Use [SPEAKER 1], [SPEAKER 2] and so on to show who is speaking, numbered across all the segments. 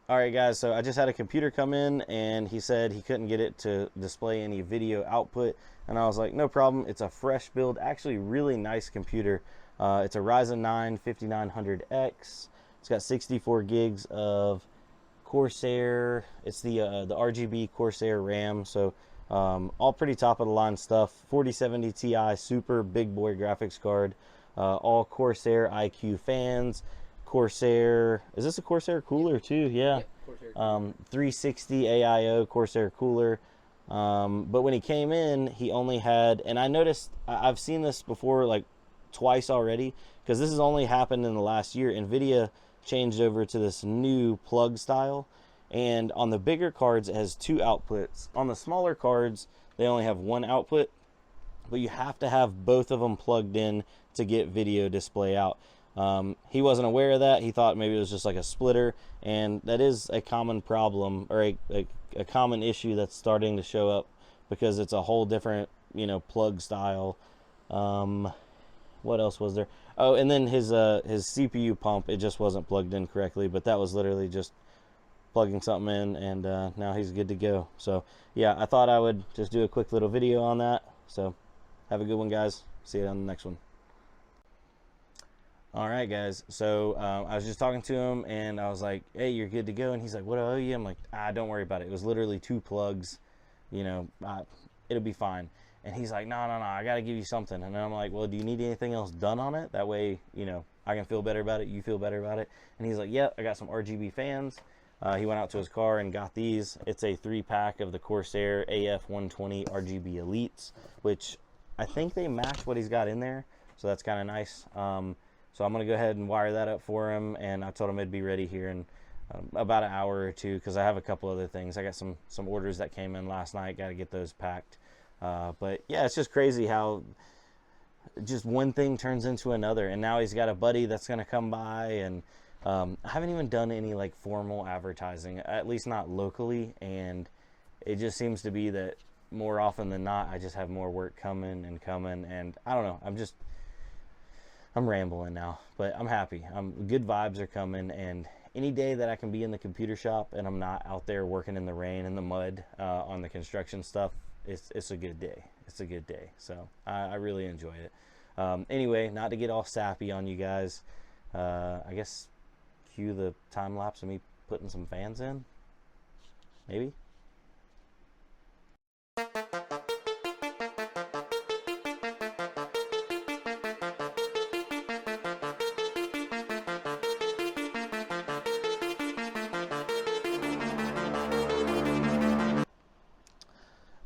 [SPEAKER 1] All right, guys, so I just had a computer come in and he said he couldn't get it to display any video output. And I was like, no problem. It's a fresh build, actually really nice computer. It's a Ryzen 9 5900X. It's got 64 gigs of Corsair. It's the RGB Corsair RAM. So all pretty top of the line stuff. 4070 Ti, super big boy graphics card. All Corsair IQ fans. Corsair, is this a Corsair cooler too? Yeah.
[SPEAKER 2] Yep, Corsair.
[SPEAKER 1] 360 AIO Corsair cooler. But when he came in, he only had, and I noticed, I've seen this before like twice already, because this has only happened in the last year. NVIDIA changed over to this new plug style, and on the bigger cards it has two outputs. On the smaller cards they only have one output, but you have to have both of them plugged in to get video display out. He wasn't aware of that. He thought maybe it was just like a splitter, and that is a common problem, or a common issue that's starting to show up, because it's a whole different, you know, plug style. What else was there? Oh, and then his CPU pump, it just wasn't plugged in correctly, but that was literally just plugging something in, and now he's good to go. So yeah, I thought I would just do a quick little video on that. So have a good one, guys. See you on the next one. All right, guys, so I was just talking to him and I was like, hey, you're good to go. And he's like, what do I owe you? I'm like, don't worry about it. It was literally two plugs, you know, it'll be fine. And he's like, no, I got to give you something. And I'm like, well, do you need anything else done on it? That way, you know, I can feel better about it, you feel better about it. And he's like, yeah, I got some RGB fans. He went out to his car and got these. It's a 3-pack of the Corsair AF120 RGB Elites, which I think they match what he's got in there. So that's kind of nice. So I'm going to go ahead and wire that up for him, and I told him it'd be ready here in about an hour or two, because I have a couple other things. I got some orders that came in last night, got to get those packed. But yeah, it's just crazy how just one thing turns into another, and now he's got a buddy that's going to come by, and I haven't even done any like formal advertising, at least not locally, and it just seems to be that more often than not I just have more work coming, and I don't know, I'm rambling now, but I'm happy. Good vibes are coming, and any day that I can be in the computer shop and I'm not out there working in the rain and the mud on the construction stuff, it's a good day. It's a good day. So I really enjoy it. Anyway, not to get all sappy on you guys, I guess cue the time lapse of me putting some fans in, maybe.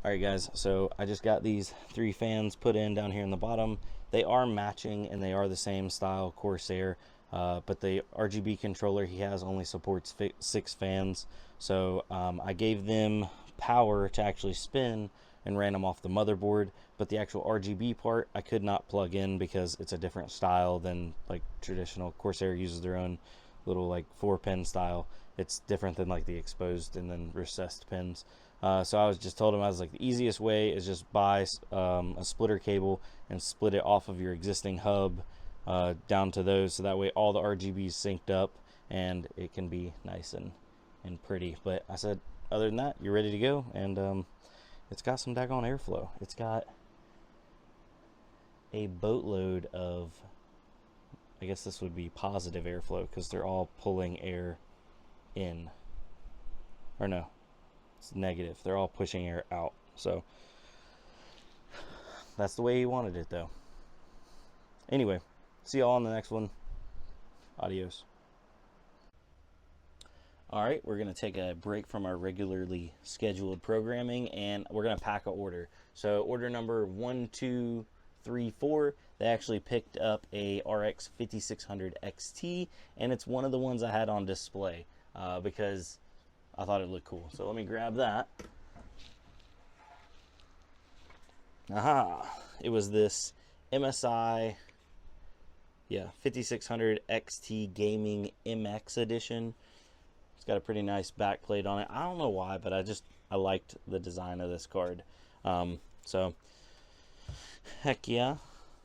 [SPEAKER 1] Alright guys, so I just got these 3 fans put in down here in the bottom. They are matching and they are the same style Corsair, but the RGB controller he has only supports 6 fans. So I gave them power to actually spin and ran them off the motherboard, but the actual RGB part I could not plug in because it's a different style than like traditional. Corsair uses their own little like 4-pin style. It's different than like the exposed and then recessed pins. So I was just told him, I was like, the easiest way is just buy a splitter cable and split it off of your existing hub down to those, so that way all the RGBs synced up and it can be nice and pretty. But I said, other than that, you're ready to go, and it's got some daggone airflow. It's got a boatload of, I guess this would be positive airflow, because they're all pulling air in, or no, it's negative, they're all pushing air out. So that's the way he wanted it though. Anyway, see y'all on the next one. Adios. All right, we're gonna take a break from our regularly scheduled programming, and we're gonna pack an order. So order number 1234, they actually picked up a RX 5600 XT, and it's one of the ones I had on display because I thought it looked cool. So let me grab that. Aha, it was this MSI, yeah, 5600 XT Gaming MX edition. It's got a pretty nice backplate on it. I don't know why, but I liked the design of this card. So heck yeah.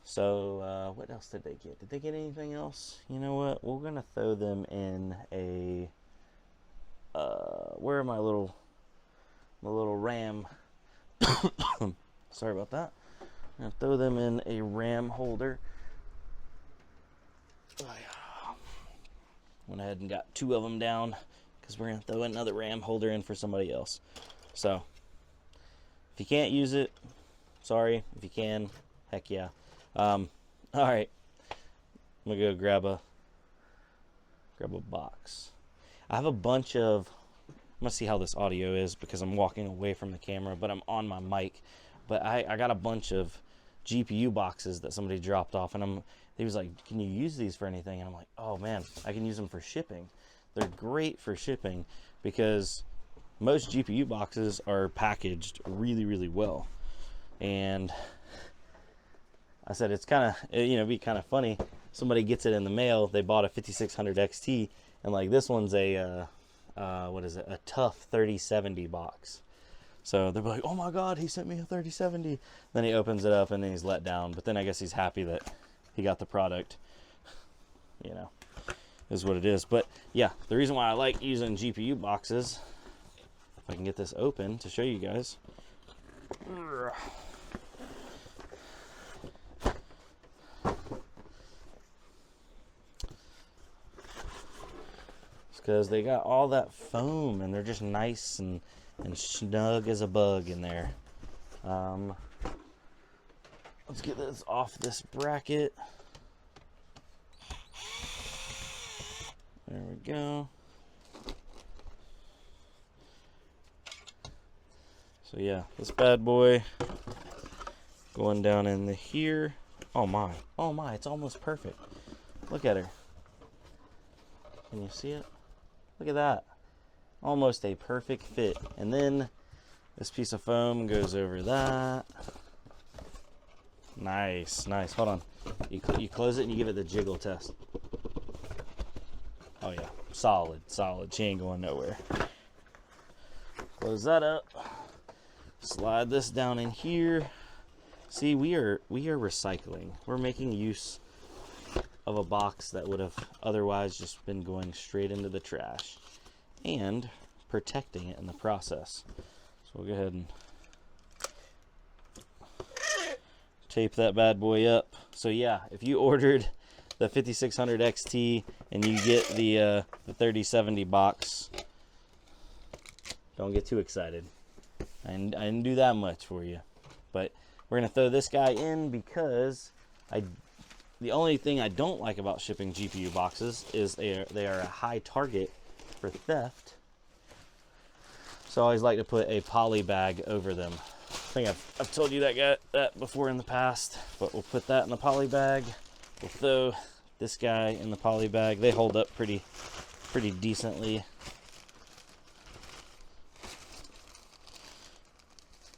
[SPEAKER 1] So what else did they get? Did they get anything else? You know what? We're gonna throw them in a where are my little RAM? Sorry about that. I'm gonna throw them in a RAM holder. Went ahead and got 2 of them down because we're gonna throw another RAM holder in for somebody else. So if you can't use it, sorry. If you can, heck yeah. All right, I'm gonna go grab a box. I have a bunch of, I'm gonna see how this audio is because I'm walking away from the camera, but I'm on my mic. But I got a bunch of GPU boxes that somebody dropped off, and he was like, can you use these for anything? And I'm like, oh man, I can use them for shipping. They're great for shipping because most GPU boxes are packaged really, really well. And I said, it's kind of, be kind of funny. Somebody gets it in the mail. They bought a 5600 XT, and like this one's a, a tough 3070 box. So they're like, oh my God, he sent me a 3070. Then he opens it up and then he's let down. But then I guess he's happy that he got the product. Is what it is. But yeah, the reason why I like using GPU boxes, if I can get this open to show you guys. It's because they got all that foam and they're just nice and snug as a bug in there. Let's get this off this bracket. There we go. So yeah, this bad boy going down in here. Oh my, it's almost perfect. Look at her. Can you see it? Look at that. Almost a perfect fit. And then this piece of foam goes over that. Nice. Hold on. You close it and you give it the jiggle test. Oh yeah, solid. She ain't going nowhere. Close that up. Slide this down in here. See, we are recycling. We're making use of a box that would have otherwise just been going straight into the trash, and protecting it in the process. So we'll go ahead and tape that bad boy up. So yeah, if you ordered the 5600 XT and you get the 3070 box, don't get too excited. I didn't do that much for you, but we're gonna throw this guy in because the only thing I don't like about shipping GPU boxes is they are a high target for theft. So I always like to put a poly bag over them. I think I've told you that before in the past, but we'll put that in the poly bag. We'll throw this guy in the poly bag. They hold up pretty decently.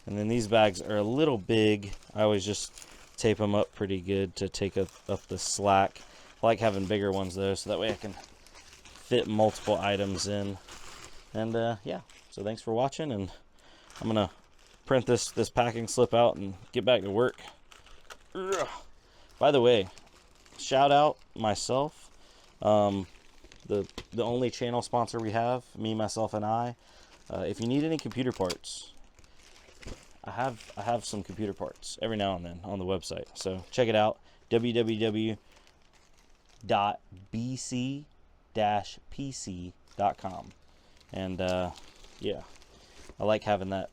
[SPEAKER 1] And then these bags are a little big. I always just tape them up pretty good to take up the slack. I like having bigger ones though, so that way I can fit multiple items in. And yeah, so thanks for watching, and I'm gonna print this packing slip out and get back to work. Ugh. By the way, shout out myself, the only channel sponsor we have, me, myself, and I. If you need any computer parts, I have some computer parts every now and then on the website, so check it out, www.bc-pc.com. And yeah, I like having that.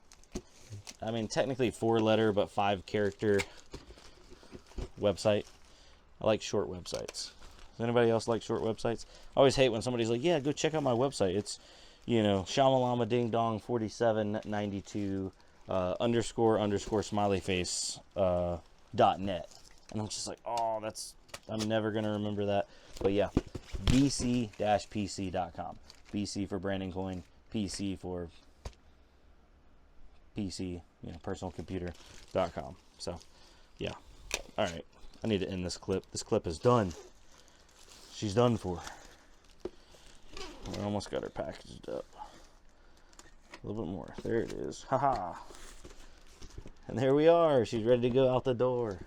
[SPEAKER 1] I mean, technically 4-letter but 5-character website. I like short websites. Does anybody else like short websites? I always hate when somebody's like, yeah, go check out my website. It's, shamalama ding dong 4792 _ smiley face .net. And I'm just like, oh, I'm never gonna remember that. But yeah, bc-pc.com. BC for Brandon Coin, PC for PC, personal computer.com. So yeah, all right, I need to end this clip. This clip is done. She's done for. I almost got her packaged up. A little bit more. There it is. Haha. And there we are. She's ready to go out the door.